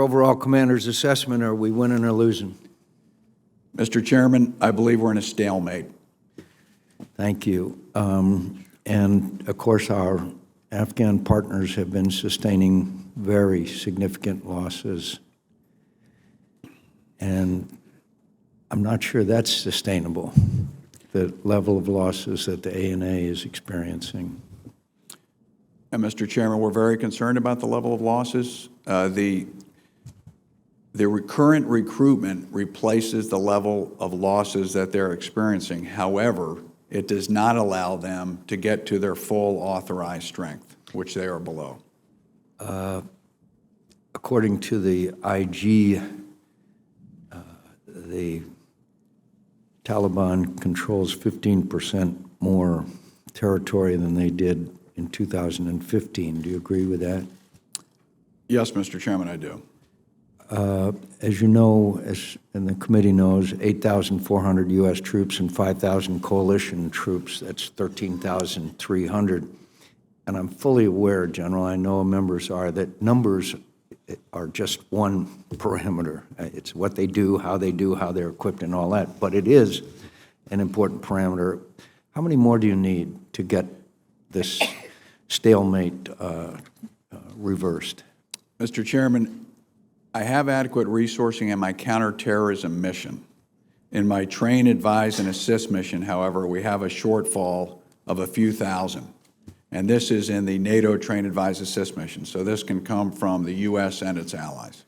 your overall commander's assessment? Are we winning or losing? Mr. Chairman, I believe we're in a stalemate. Thank you. And of course, our Afghan partners have been sustaining very significant losses. And I'm not sure that's sustainable, the level of losses that the ANA is experiencing. And Mr. Chairman, we're very concerned about the level of losses. The current recruitment replaces the level of losses that they're experiencing. However, it does not allow them to get to their full authorized strength, which they are below. According to the IG, the Taliban controls 15% more territory than they did in 2015. Do you agree with that? Yes, Mr. Chairman, I do. As you know, and the committee knows, 8,400 U.S. troops and 5,000 coalition troops. That's 13,300. And I'm fully aware, General, I know members are, that numbers are just one parameter. It's what they do, how they're equipped, and all that. But it is an important parameter. How many more do you need to get this stalemate reversed? Mr. Chairman, I have adequate resourcing in my counterterrorism mission. In my train, advise, and assist mission, however, we have a shortfall of a few thousand. And this is in the NATO train, advise, assist mission. So this can come from the U.S. and its allies.